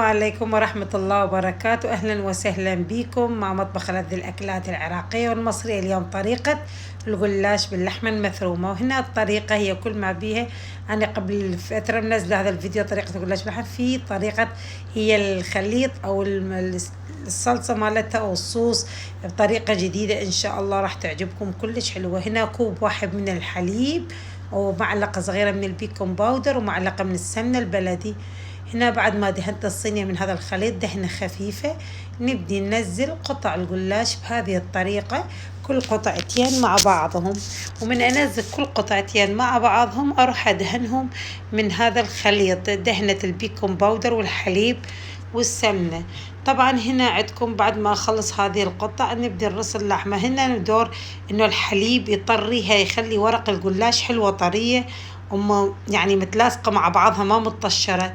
عليكم ورحمة الله وبركاته. أهلا وسهلا بكم مع مطبخ لذ الأكلات العراقية والمصرية. اليوم طريقة الجلاش باللحمة المفرومة، وهنا الطريقة هي كل ما بيها. أنا قبل فترة منزلة هذا الفيديو طريقة الجلاش باللحمة، في طريقة هي الخليط أو الصلصة مالتها أو الصوص بطريقة جديدة إن شاء الله راح تعجبكم كلش حلوة. هنا كوب واحد من الحليب ومعلقة صغيرة من البيكنج باودر ومعلقة من السمنة البلدي. هنا بعد ما دهنت الصينية من هذا الخليط دهنة خفيفة، نبدي ننزل قطع الجلاش بهذه الطريقة، كل قطعتين مع بعضهم. ومن أنزل كل قطعتين مع بعضهم أروح أدهنهم من هذا الخليط، دهنة البيكنج باودر والحليب والسمنة. طبعا هنا عندكم بعد ما أخلص هذه القطع نبدي نرص اللحمة. هنا ندور إنه الحليب يطريها، يخلي ورق الجلاش حلوة طرية يعني متلاصقة مع بعضها ما متطشرة،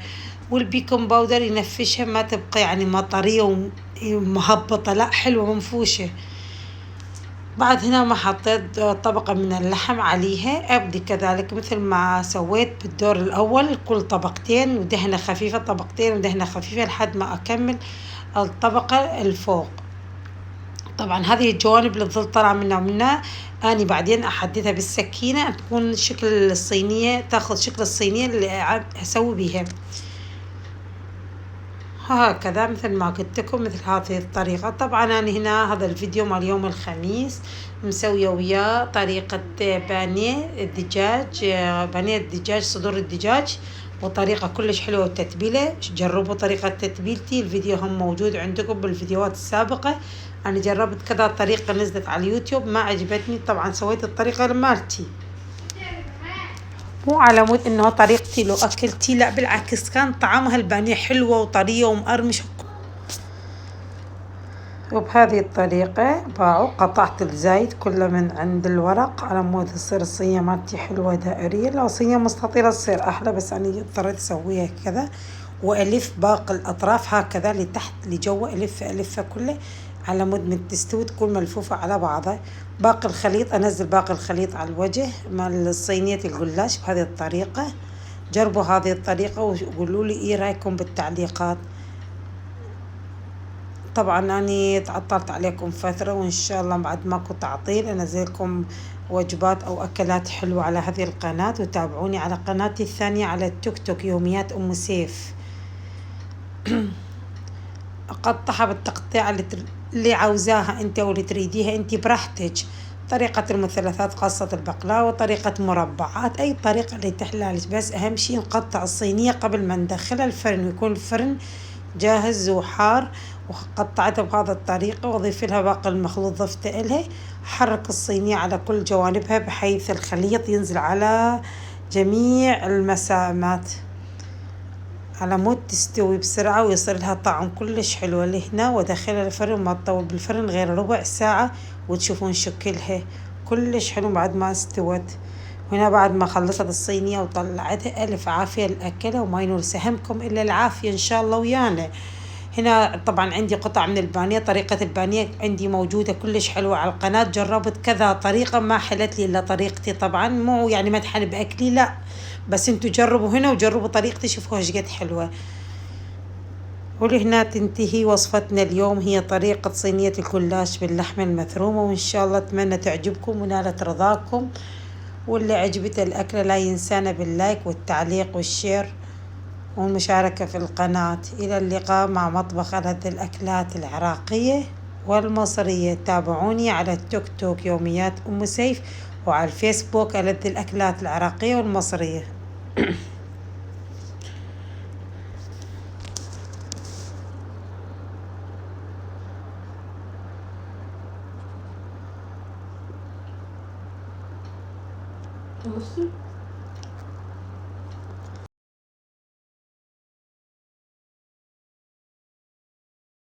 والبيكنج باودر ينفشها ما تبقى يعني ما طرية ومهبطة، لا حلوة منفوشة. بعد هنا ما حطيت طبقة من اللحم عليها، أبدي كذلك مثل ما سويت بالدور الأول كل طبقتين ودهنة خفيفة، طبقتين ودهنة خفيفة لحد ما أكمل الطبقة الفوق. طبعا هذه الجوانب اللي تظل طالعة منها أني بعدين أحددها بالسكينة تكون شكل الصينية، تاخذ شكل الصينية اللي أسوي بيها. هكذا مثل ما قلت لكم مثل هذه الطريقة. طبعا أنا هنا هذا الفيديو مال يوم الخميس مسوية وياه طريقة بانيه الدجاج، بانيه الدجاج صدور الدجاج، وطريقة كلش حلوة وتتبيلة. جربوا طريقة تتبيلتي، الفيديو هم موجود عندكم بالفيديوهات السابقة. أنا جربت كذا طريقة نزلت على اليوتيوب ما عجبتني، طبعا سويت الطريقة مالتي، مو على مود انه طريقتي لو اكلتي، لا بالعكس كان طعمها البانيه حلوة وطرية ومقرمشة. وبهذه الطريقة باعوا قطعت الزايد كله من عند الورق على مود تصير الصينية مالتي حلوة دائرية. لو صينية مستطيلة تصير احلى، بس انا اضطريت اسويها كذا والف باقي الاطراف هكذا اللي تحت اللي جوا الفها كله على مود من تستوي تكون ملفوفة على بعضها. باقي الخليط انزل باقي الخليط على الوجه مال صينية الجلاش بهذه الطريقة. جربوا هذه الطريقة وقولوا لي ايه رايكم بالتعليقات. طبعا اني تعطلت عليكم فترة، وان شاء الله بعد ماكو تعطيل انزلكم وجبات او اكلات حلوة على هذه القناة. وتابعوني على قناتي الثانية على التيك توك يوميات ام سيف. اقطعها بالتقطيع اللي عاوزاها انت واللي تريديها انت براحتك. طريقة المثلثات خاصة البقلاوة، طريقة مربعات، اي طريقة اللي تحلالك، بس اهم شي نقطع الصينية قبل ما ندخلها الفرن ويكون الفرن جاهز وحار. وقطعتها بهذا الطريقة واضيف لها باقي المخلوط ضفته لها. حرك الصينية على كل جوانبها بحيث الخليط ينزل على جميع المسامات على مود تستوي بسرعة ويصير لها طعم كلش حلو. اللي هنا وادخلها الفرن، ما تطول بالفرن غير ربع ساعة وتشوفون شكلها كلش حلو بعد ما استوت. هنا بعد ما خلصت الصينية وطلعتها ألف عافية الأكلة، وما ينول سهمكم إلا العافية إن شاء الله ويانا. هنا طبعا عندي قطع من البانيه، طريقة البانيه عندي موجودة كلش حلوة على القناة. جربت كذا طريقة ما حلت لي إلا طريقتي، طبعا مو يعني مدحا بأكلي لا، بس انتو جربوا هنا وجربوا طريقتي شوفوها شقد حلوة. ولهنا تنتهي وصفتنا اليوم، هي طريقة صينية الجلاش باللحمة المفرومة، وإن شاء الله أتمنى تعجبكم ونالت رضاكم. واللي عجبته الأكلة لا ينسانا باللايك والتعليق والشير والمشاركة في القناة. إلى اللقاء مع مطبخ ألذ الأكلات العراقية والمصرية. تابعوني على التيك توك يوميات أم سيف، وعلى الفيسبوك ألذ الأكلات العراقية والمصرية. خلصتي؟